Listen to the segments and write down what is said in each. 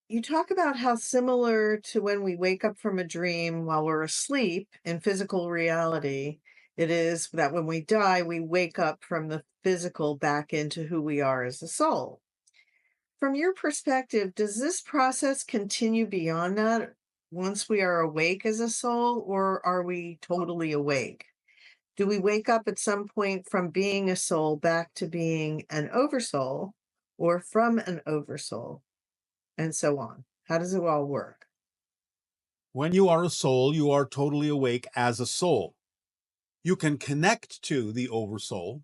You talk about how similar to when we wake up from a dream while we're asleep in physical reality, it is that when we die, we wake up from the physical back into who we are as a soul. From your perspective, does this process continue beyond that once we are awake as a soul, or are we totally awake? Do we wake up at some point from being a soul back to being an oversoul, or from an oversoul, and so on? How does it all work? When you are a soul, you are totally awake as a soul. You can connect to the oversoul.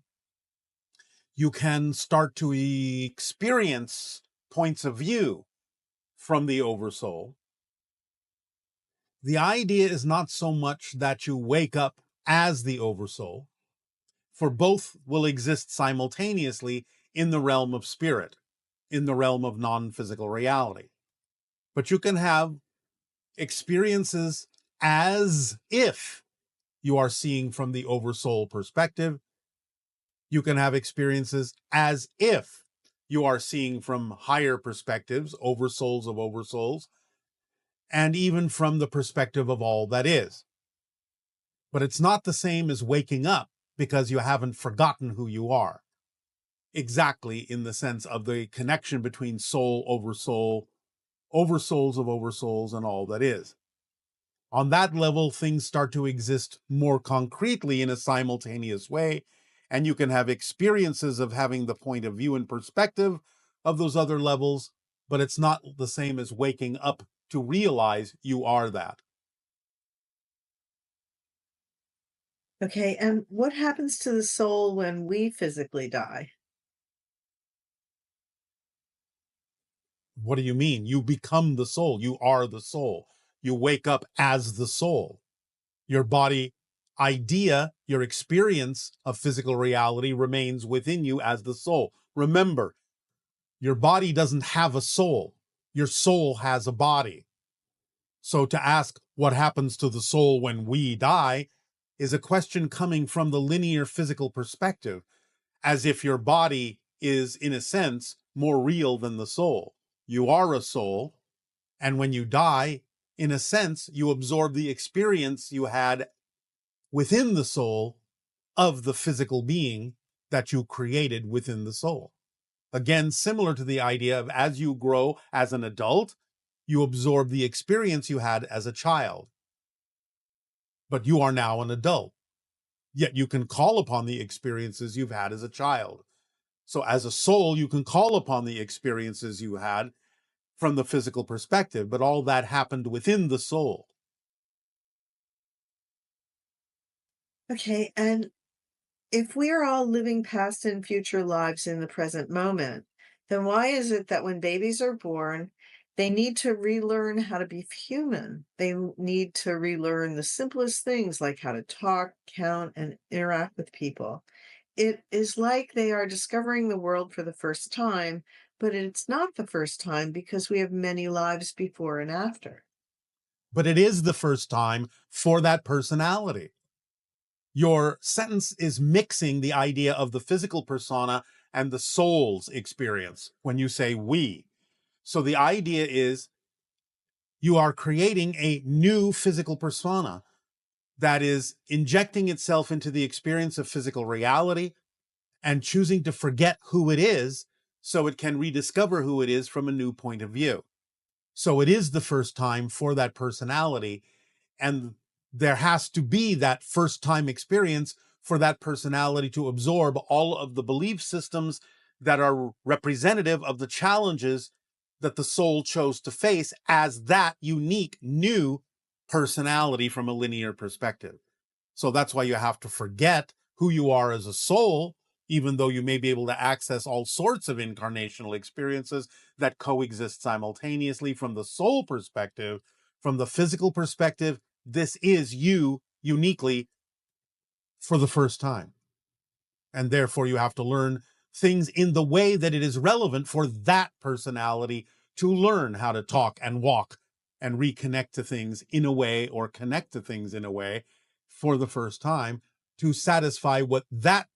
You can start to experience points of view from the oversoul. The idea is not so much that you wake up as the oversoul, for both will exist simultaneously in the realm of spirit, in the realm of non-physical reality. But you can have experiences as if you are seeing from the oversoul perspective. You can have experiences as if you are seeing from higher perspectives, oversouls of oversouls, and even from the perspective of all that is. But it's not the same as waking up because you haven't forgotten who you are. Exactly in the sense of the connection between soul, oversouls of oversouls, and all that is. On that level, things start to exist more concretely in a simultaneous way, and you can have experiences of having the point of view and perspective of those other levels, but it's not the same as waking up to realize you are that. Okay, and what happens to the soul when we physically die? What do you mean? You become the soul. You are the soul. You wake up as the soul. Your body idea, your experience of physical reality remains within you as the soul. Remember, your body doesn't have a soul. Your soul has a body. So to ask what happens to the soul when we die is a question coming from the linear physical perspective, as if your body is, in a sense, more real than the soul. You are a soul, and when you die, in a sense, you absorb the experience you had within the soul of the physical being that you created within the soul. Again, similar to the idea of as you grow as an adult, you absorb the experience you had as a child. But you are now an adult, yet you can call upon the experiences you've had as a child. So, as a soul, you can call upon the experiences you had from the physical perspective, but all that happened within the soul. Okay, and if we are all living past and future lives in the present moment, then why is it that when babies are born, they need to relearn how to be human? Need to relearn the simplest things like how to talk, count, and interact with people. It is like they are discovering the world for the first time, but it's not the first time because we have many lives before and after. But it is the first time for that personality. Your sentence is mixing the idea of the physical persona and the soul's experience when you say we. So the idea is you are creating a new physical persona that is injecting itself into the experience of physical reality and choosing to forget who it is so it can rediscover who it is from a new point of view. So it is the first time for that personality, and there has to be that first time experience for that personality to absorb all of the belief systems that are representative of the challenges that the soul chose to face as that unique new personality from a linear perspective. So that's why you have to forget who you are as a soul, even though you may be able to access all sorts of incarnational experiences that coexist simultaneously from the soul perspective. From the physical perspective, this is you uniquely for the first time. And therefore, you have to learn things in the way that it is relevant for that personality to learn how to talk and walk and reconnect to things in a way, or connect to things in a way for the first time, to satisfy what that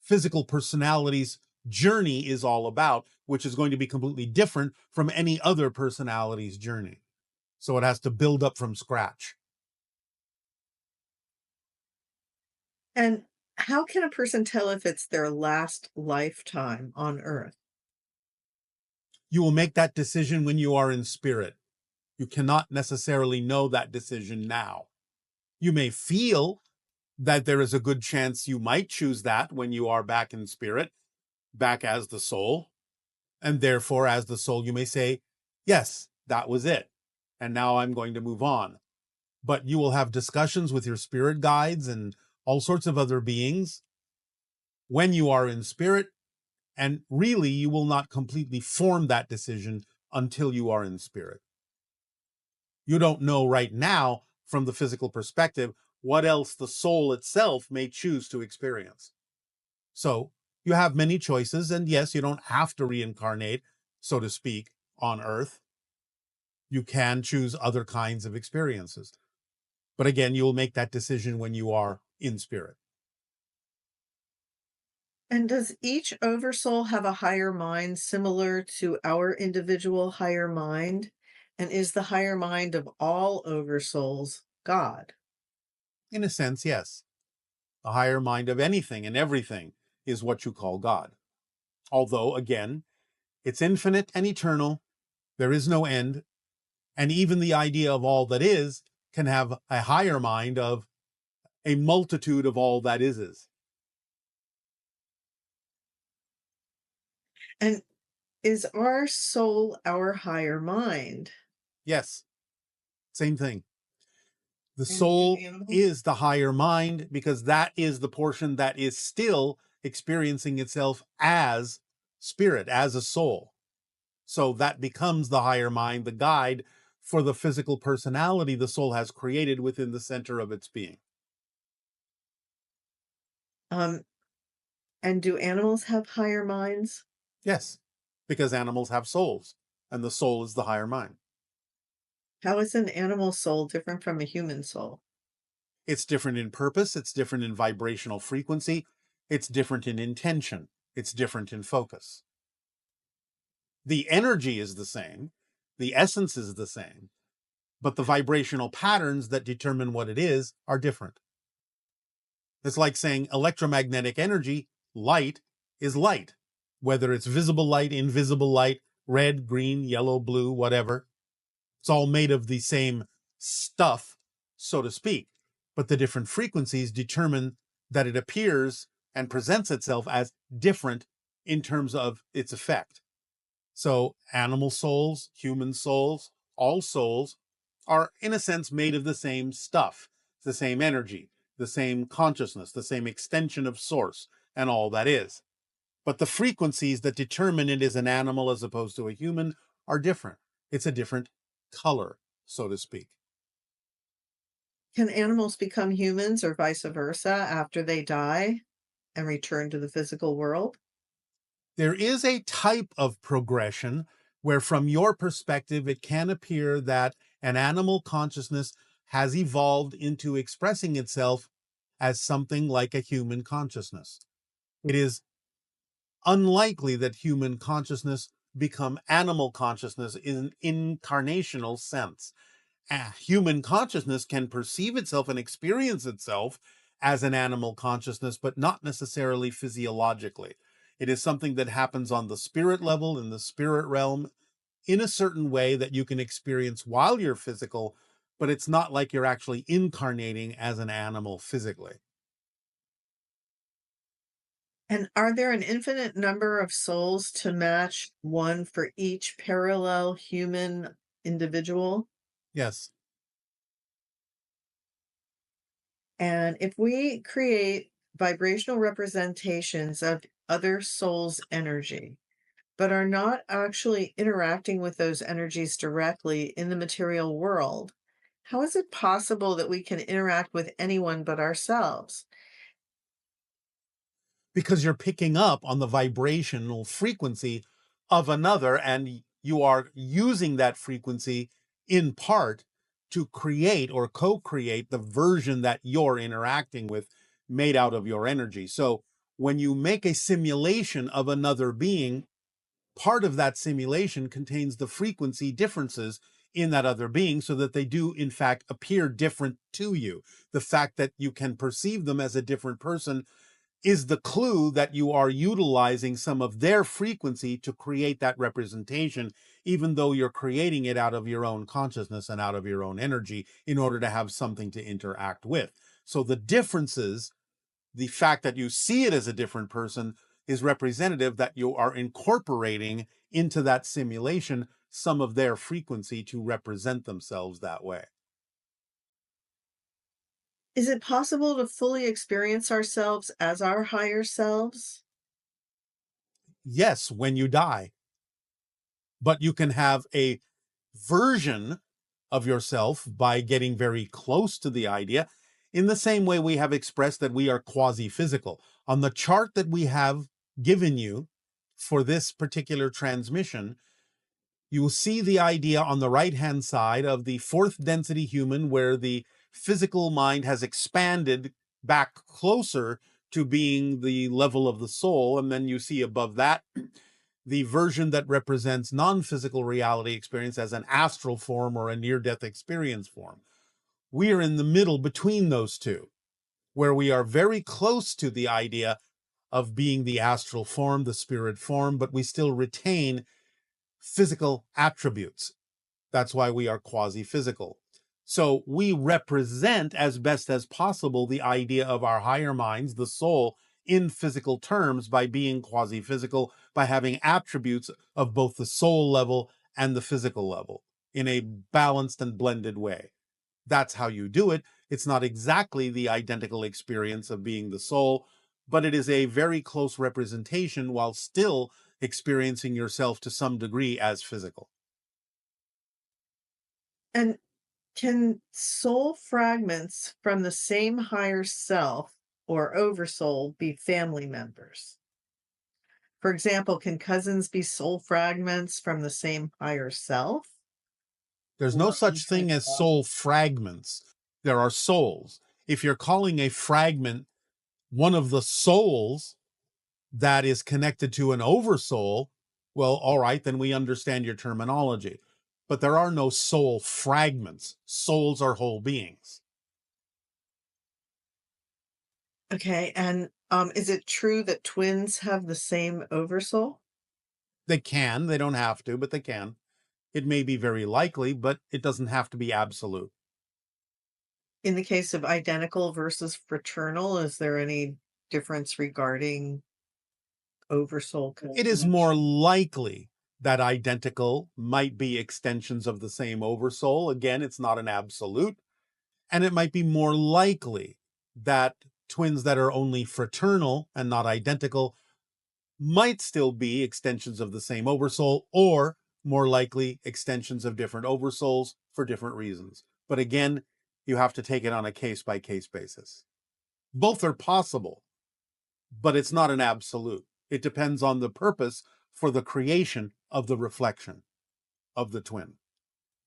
physical personality's journey is all about, which is going to be completely different from any other personality's journey. So it has to build up from scratch. And how can a person tell if it's their last lifetime on Earth? You will make that decision when you are in spirit. You cannot necessarily know that decision now. You may feel that there is a good chance you might choose that when you are back in spirit, back as the soul. And therefore, as the soul, you may say, yes, that was it. And now I'm going to move on. But you will have discussions with your spirit guides and all sorts of other beings when you are in spirit. And really, you will not completely form that decision until you are in spirit. You don't know right now, from the physical perspective, what else the soul itself may choose to experience. So you have many choices. And yes, you don't have to reincarnate, so to speak, on Earth. You can choose other kinds of experiences. But again, you will make that decision when you are in spirit. And does each oversoul have a higher mind similar to our individual higher mind? And is the higher mind of all oversouls God? In a sense, yes. The higher mind of anything and everything is what you call God. Although, again, it's infinite and eternal. There is no end. And even the idea of all that is can have a higher mind of a multitude of all that is. And is our soul our higher mind? Yes, same thing. The And do soul animals? is the higher mind because that is the portion that is still experiencing itself as spirit, as a soul. So that becomes the higher mind, the guide for the physical personality the soul has created within the center of its being. Um, and do animals have higher minds? Yes, because animals have souls, and the soul is the higher mind. How is an animal soul different from a human soul? It's different in purpose, it's different in vibrational frequency, it's different in intention, it's different in focus. The energy is the same, the essence is the same, but the vibrational patterns that determine what it is are different. It's like saying electromagnetic energy, light, is light, whether it's visible light, invisible light, red, green, yellow, blue, whatever. It's all made of the same stuff, so to speak, but the different frequencies determine that it appears and presents itself as different in terms of its effect. So animal souls, human souls, all souls are in a sense made of the same stuff, the same energy, the same consciousness, the same extension of source, and all that is. But the frequencies that determine it is an animal as opposed to a human are different. It's a different color, so to speak. Can animals become humans or vice versa after they die and return to the physical world? There is a type of progression where, from your perspective, it can appear that an animal consciousness has evolved into expressing itself as something like a human consciousness. It is unlikely that human consciousness become animal consciousness in an incarnational sense. Human consciousness can perceive itself and experience itself as an animal consciousness, but not necessarily physiologically. It is something that happens on the spirit level, in the spirit realm, in a certain way that you can experience while you're physical, but it's not like you're actually incarnating as an animal physically. And are there an infinite number of souls to match one for each parallel human individual? Yes. And if we create vibrational representations of other souls' energy, but are not actually interacting with those energies directly in the material world, how is it possible that we can interact with anyone but ourselves? Because you're picking up on the vibrational frequency of another, and you are using that frequency in part to create or co-create the version that you're interacting with, made out of your energy. So When you make a simulation of another being, part of that simulation contains the frequency differences in that other being so that they do, in fact, appear different to you. The fact that you can perceive them as a different person is the clue that you are utilizing some of their frequency to create that representation, even though you're creating it out of your own consciousness and out of your own energy in order to have something to interact with. So the differences, the fact that you see it as a different person, is representative that you are incorporating into that simulation some of their frequency to represent themselves that way. Is it possible to fully experience ourselves as our higher selves? Yes, when you die, but you can have a version of yourself by getting very close to the idea, in the same way we have expressed that we are quasi physical. On the chart that we have given you for this particular transmission, you will see the idea on the right hand side of the fourth density human, where the physical mind has expanded back closer to being the level of the soul. And then you see above that the version that represents non-physical reality experience as an astral form or a near-death experience form. We are in the middle between those two, where we are very close to the idea of being the astral form, the spirit form, but we still retain physical attributes. That's why we are quasi-physical. So we represent as best as possible the idea of our higher minds, the soul, in physical terms by being quasi-physical, by having attributes of both the soul level and the physical level in a balanced and blended way. That's how you do it. It's not exactly the identical experience of being the soul, but it is a very close representation while still experiencing yourself to some degree as physical. And can soul fragments from the same higher self or oversoul be family members? For example, can cousins be soul fragments from the same higher self There's no or such thing untransformed? as soul fragments. There are souls. If you're calling a fragment one of the souls that is connected to an oversoul, well, all right, then we understand your terminology. But there are no soul fragments. Souls are whole beings. Okay, and is it true that twins have the same oversoul? They can, they don't have to, but they can. It may be very likely, but it doesn't have to be absolute. In the case of identical versus fraternal, is there any difference regarding oversoul It is more connection? likely that identical might be extensions of the same oversoul. Again, it's not an absolute. And it might be more likely that twins that are only fraternal and not identical might still be extensions of the same oversoul, or more likely extensions of different oversouls for different reasons. But again, you have to take it on a case by case basis. Both are possible, but it's not an absolute. It depends on the purpose for the creation of the reflection of the twin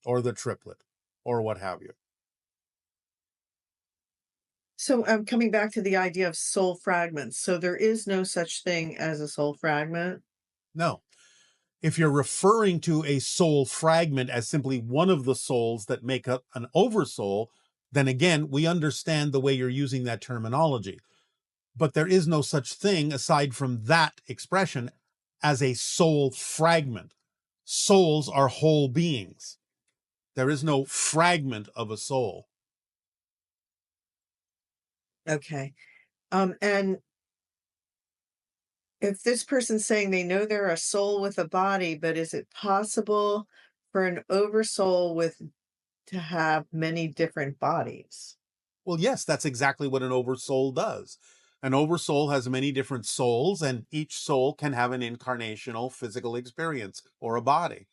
or the triplet or what have you. So I'm coming back to the idea of soul fragments. So there is no such thing as a soul fragment. No, if you're referring to a soul fragment as simply one of the souls that make up an oversoul, then again, we understand the way you're using that terminology. But there is no such thing aside from that expression as a soul fragment. Souls are whole beings. There is no fragment of a soul. Okay. And if this person's saying they know they're a soul with a body, but is it possible for an oversoul with to have many different bodies? Well, yes, that's exactly what an oversoul does. An oversoul has many different souls, and each soul can have an incarnational physical experience or a body.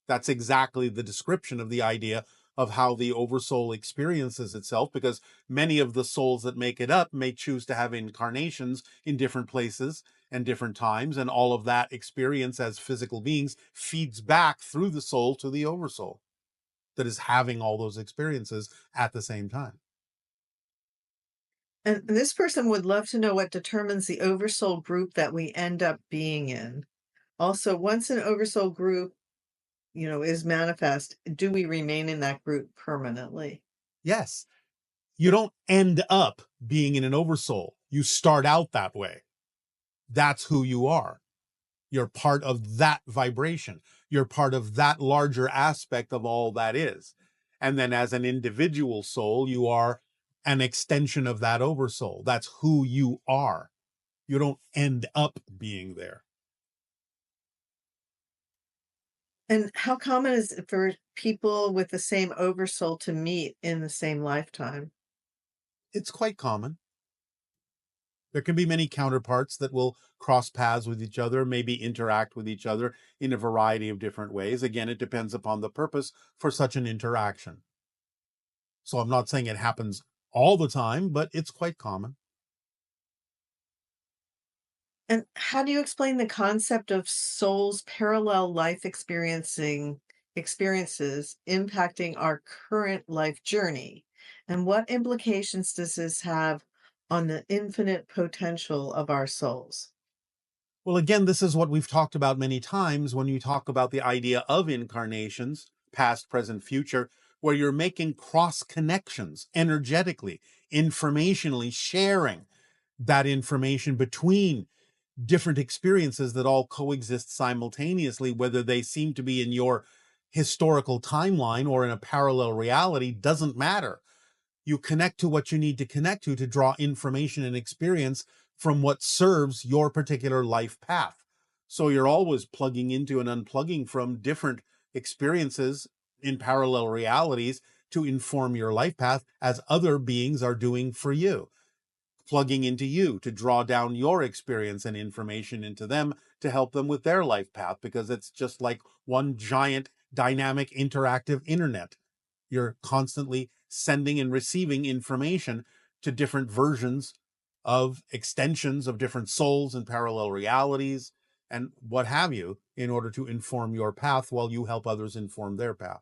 That's exactly the description of the idea of how the oversoul experiences itself, because many of the souls that make it up may choose to have incarnations in different places and different times, and all of that experience as physical beings feeds back through the soul to the oversoul that is having all those experiences at the same time. And this person would love to know what determines the oversoul group that we end up being in. Also, once an oversoul group, is manifest, do we remain in that group permanently? Yes, you don't end up being in an oversoul. You start out that way. That's who you are. You're part of that vibration. You're part of that larger aspect of all that is. And then as an individual soul, you are an extension of that oversoul. That's who you are. You don't end up being there. And how common is it for people with the same oversoul to meet in the same lifetime? It's quite common. There can be many counterparts that will cross paths with each other, maybe interact with each other in a variety of different ways. Again, it depends upon the purpose for such an interaction. So I'm not saying it happens all the time, but it's quite common. And how do you explain the concept of souls parallel life experiences impacting our current life journey? And what implications does this have on the infinite potential of our souls? Well, again, this is what we've talked about many times when you talk about the idea of incarnations, past, present, future, where you're making cross connections energetically, informationally, sharing that information between different experiences that all coexist simultaneously, whether they seem to be in your historical timeline or in a parallel reality, doesn't matter. You connect to what you need to connect to draw information and experience from what serves your particular life path. So you're always plugging into and unplugging from different experiences in parallel realities to inform your life path as other beings are doing for you, plugging into you to draw down your experience and information into them to help them with their life path, because it's just like one giant dynamic interactive internet. You're constantly sending and receiving information to different versions of extensions of different souls and parallel realities and what have you in order to inform your path while you help others inform their path.